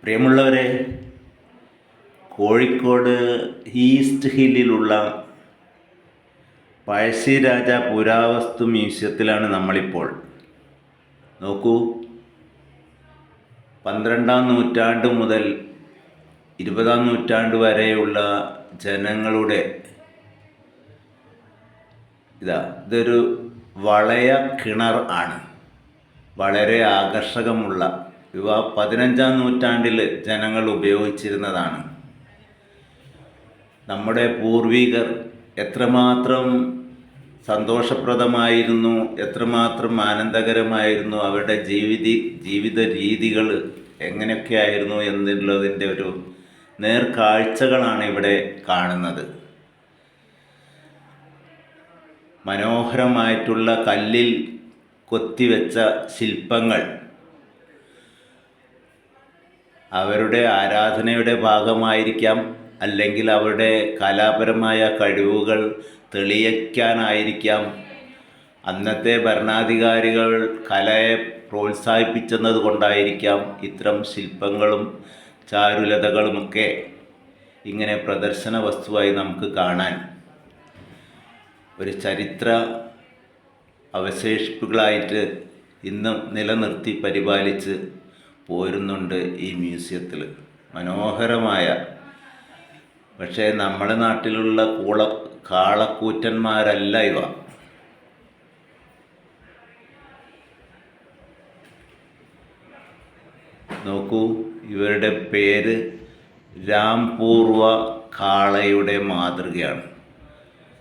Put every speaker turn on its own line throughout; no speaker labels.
പ്രിയമുള്ളവരെ, കോഴിക്കോട് ഈസ്റ്റ് ഹില്ലിലുള്ള പഴശ്ശിരാജ പുരാവസ്തു മ്യൂസിയത്തിലാണ് നമ്മളിപ്പോൾ. നോക്കൂ, 12-ാം നൂറ്റാണ്ട് മുതൽ 20-ാം നൂറ്റാണ്ട് വരെയുള്ള ജനങ്ങളുടെ ഇതൊരു വളയ കിണർ ആണ്. വളരെ ആകർഷകമുള്ള ഇവ 15-ാം നൂറ്റാണ്ടിൽ ജനങ്ങൾ ഉപയോഗിച്ചിരുന്നതാണ്. നമ്മുടെ പൂർവികർ എത്രമാത്രം സന്തോഷപ്രദമായിരുന്നു, എത്രമാത്രം ആനന്ദകരമായിരുന്നു, അവരുടെ ജീവിത രീതികൾ എങ്ങനെയൊക്കെയായിരുന്നു എന്നുള്ളതിൻ്റെ ഒരു നേർക്കാഴ്ചകളാണ് ഇവിടെ കാണുന്നത്. മനോഹരമായിട്ടുള്ള കല്ലിൽ കൊത്തിവെച്ച ശില്പങ്ങൾ അവരുടെ ആരാധനയുടെ ഭാഗമായിരിക്കാം, അല്ലെങ്കിൽ അവരുടെ കലാപരമായ കഴിവുകൾ തെളിയിക്കാനായിരിക്കാം. അന്നത്തെ ഭരണാധികാരികൾ കലയെ പ്രോത്സാഹിപ്പിച്ചത് കൊണ്ടായിരിക്കാം ഇത്തരം ശില്പങ്ങളും ചാരുലതകളുമൊക്കെ ഇങ്ങനെ പ്രദർശന വസ്തുവായി നമുക്ക് കാണാൻ ഒരു ചരിത്ര അവശേഷിപ്പുകളായിട്ട് ഇന്നും നിലനിർത്തി പരിപാലിച്ച് പോരുന്നുണ്ട് ഈ മ്യൂസിയത്തിൽ. മനോഹരമായ, പക്ഷേ നമ്മുടെ നാട്ടിലുള്ള കാളക്കൂറ്റന്മാരല്ല ഇവ. നോക്കൂ, ഇവരുടെ പേര് രാംപൂർവ കാളയുടെ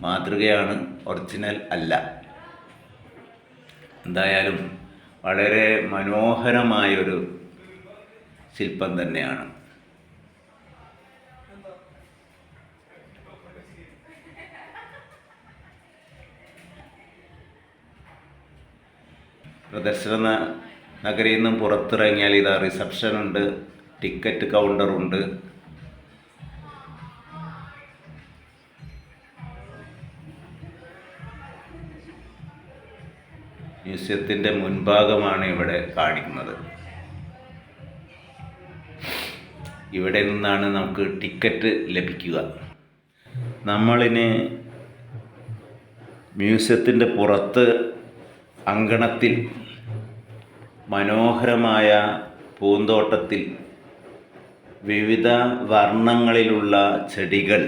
മാതൃകയാണ്, ഒറിജിനൽ അല്ല. എന്തായാലും വളരെ മനോഹരമായൊരു ശില്പം തന്നെയാണ്. പ്രദർശന നഗരിയിൽ നിന്നും പുറത്തിറങ്ങിയാൽ റിസപ്ഷൻ ഉണ്ട്, ടിക്കറ്റ് കൗണ്ടറുണ്ട്. മ്യൂസിയത്തിൻ്റെ മുൻഭാഗമാണ് ഇവിടെ കാണിക്കുന്നത്. ഇവിടെ നിന്നാണ് നമുക്ക് ടിക്കറ്റ് ലഭിക്കുക. നമ്മളിന് മ്യൂസിയത്തിൻ്റെ പുറത്ത് അങ്കണത്തിൽ മനോഹരമായ പൂന്തോട്ടത്തിൽ വിവിധ വർണ്ണങ്ങളിലുള്ള ചെടികൾ,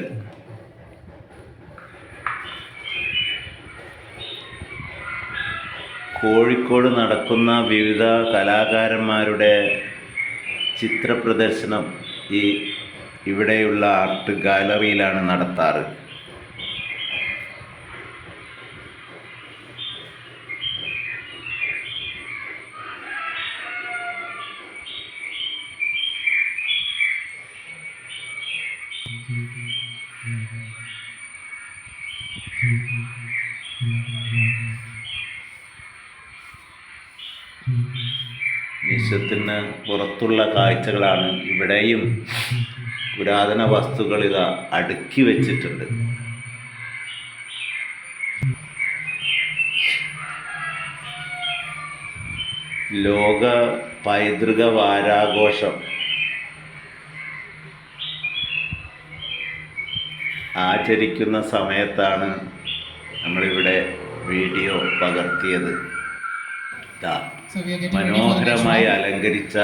കോഴിക്കോട് നടക്കുന്ന വിവിധ കലാകാരന്മാരുടെ ചിത്രപ്രദർശനം ഇവിടെയുള്ള ആർട്ട് ഗാലറിയിലാണ് നടത്താറ്. മ്യൂസിയത്തിന് പുറത്തുള്ള കാഴ്ചകളാണ്. ഇവിടെയും പുരാതന വസ്തുക്കൾ അടുക്കി വെച്ചിട്ടുണ്ട്. ലോക പൈതൃക വാരാഘോഷം ആചരിക്കുന്ന സമയത്താണ് നമ്മളിവിടെ വീഡിയോ പകർത്തിയത്. മനോഹരമായി അലങ്കരിച്ച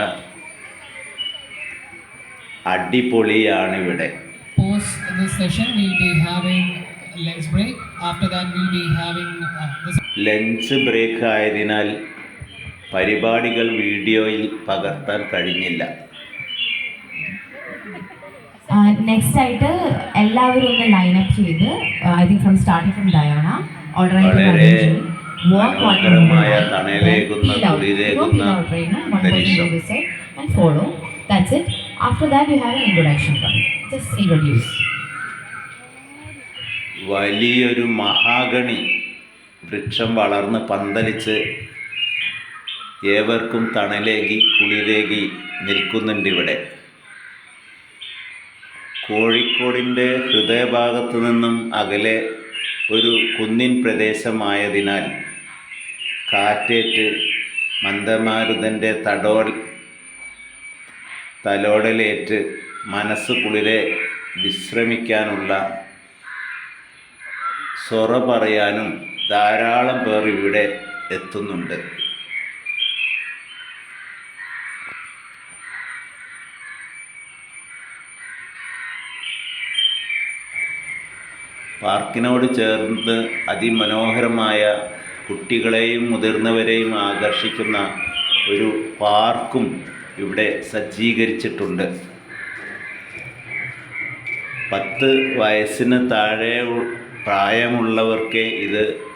അടിപൊളിയാണിവിടെ. ലഞ്ച് ബ്രേക്ക് ആയതിനാൽ പരിപാടികൾ വീഡിയോയിൽ പകർത്താൻ കഴിഞ്ഞില്ല.
നെക്സ്റ്റ് ആയിട്ട് എല്ലാവരും ഒന്ന് ലൈനപ്പ് ചെയ്ത് I think from starting from Diana
വളരെ മനോഹരമായ തണലേകുന്ന കുളിരേകുന്ന അന്തരീക്ഷം. വലിയൊരു മഹാഗണി വൃക്ഷം വളർന്ന് പന്തലിച്ച് ഏവർക്കും തണലേകി കുളിരേകി നിൽക്കുന്നുണ്ട് ഇവിടെ. കോഴിക്കോടിൻ്റെ ഹൃദയഭാഗത്തു നിന്നും അകലെ ഒരു കുന്നിൻ പ്രദേശമായതിനാൽ കാറ്റേറ്റ് മന്ദമാരുതൻ്റെ തലോടലേറ്റ് മനസ്സ് കുളിരെ വിശ്രമിക്കാനുള്ള സൊറ പറയാനും ധാരാളം പേർ ഇവിടെ എത്തുന്നുണ്ട്. പാർക്കിനോട് ചേർന്ന് അതിമനോഹരമായ കുട്ടികളെയും മുതിർന്നവരെയും ആകർഷിക്കുന്ന ഒരു പാർക്കും ഇവിടെ സജ്ജീകരിച്ചിട്ടുണ്ട്. 10 വയസ്സിന് താഴെ പ്രായമുള്ളവർക്കേ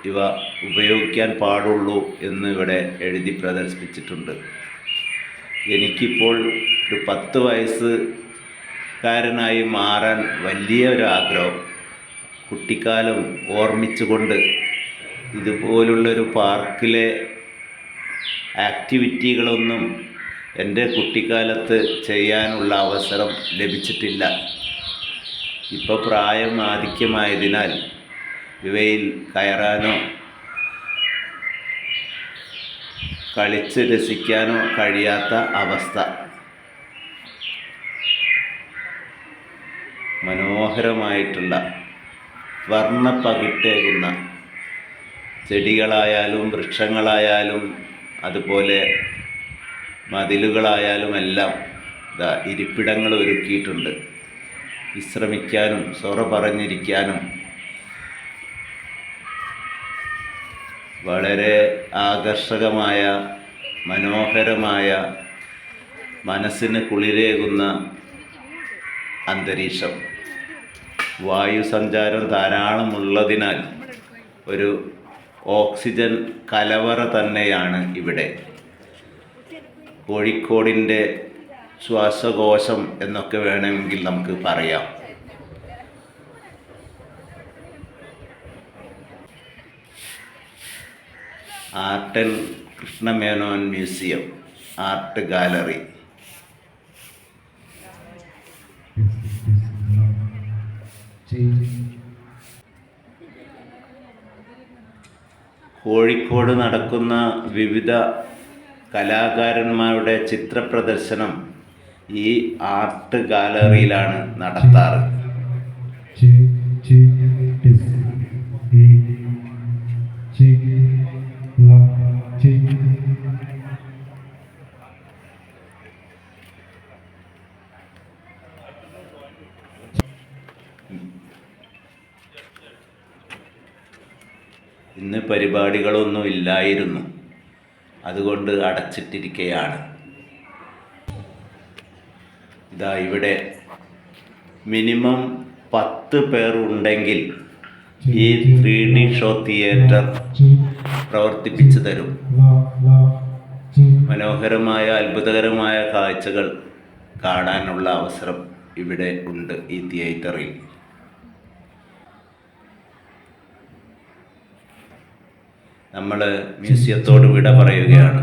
ഇവ ഉപയോഗിക്കാൻ പാടുള്ളൂ എന്ന് ഇവിടെ എഴുതി പ്രദർശിപ്പിച്ചിട്ടുണ്ട്. എനിക്കിപ്പോൾ ഒരു 10 വയസ്സുകാരനായി മാറാൻ വലിയൊരാഗ്രഹം. കുട്ടിക്കാലം ഓർമ്മിച്ചുകൊണ്ട് ഇതുപോലുള്ളൊരു പാർക്കിലെ ആക്ടിവിറ്റികളൊന്നും എൻ്റെ കുട്ടിക്കാലത്ത് ചെയ്യാനുള്ള അവസരം ലഭിച്ചിട്ടില്ല. ഇപ്പോൾ പ്രായം ആധിക്യമായതിനാൽ ഇവയിൽ കയറാനോ കളിച്ച് രസിക്കാനോ കഴിയാത്ത അവസ്ഥ. മനോഹരമായിട്ടുള്ള വർണ്ണപ്പകിട്ടേകുന്ന ചെടികളായാലും വൃക്ഷങ്ങളായാലും അതുപോലെ മതിലുകളായാലും എല്ലാം ഇരിപ്പിടങ്ങൾ ഒരുക്കിയിട്ടുണ്ട്. വിശ്രമിക്കാനും സൊറ പറഞ്ഞിരിക്കാനും വളരെ ആകർഷകമായ മനോഹരമായ മനസ്സിന് കുളിരേകുന്ന അന്തരീക്ഷം. വായുസഞ്ചാരം ധാരാളമുള്ളതിനാൽ ഒരു ഓക്സിജൻ കലവറ തന്നെയാണ് ഇവിടെ. കോഴിക്കോടിൻ്റെ ശ്വാസകോശം എന്നൊക്കെ വേണമെങ്കിൽ നമുക്ക് പറയാം. Art and Krishna Menon museum, art gallery. Kozhikode നടക്കുന്ന വിവിധ കലാകാരന്മാരുടെ ചിത്രപ്രദർശനം ഈ ആർട്ട് ഗാലറിയിലാണ് നടത്താറ്. ഇന്ന് പരിപാടികളൊന്നും ഇല്ലായിരുന്നു, അതുകൊണ്ട് അടച്ചിട്ടിരിക്കുകയാണ്. ഇവിടെ മിനിമം 10 പേർ ഉണ്ടെങ്കിൽ ഈ 3D ഷോ തിയേറ്റർ പ്രവർത്തിപ്പിച്ചു തരും. മനോഹരമായ അത്ഭുതകരമായ കാഴ്ചകൾ കാണാനുള്ള അവസരം ഇവിടെ ഉണ്ട് ഈ തിയേറ്ററിൽ. നമ്മൾ മ്യൂസിയത്തോട് വിട പറയുകയാണ്.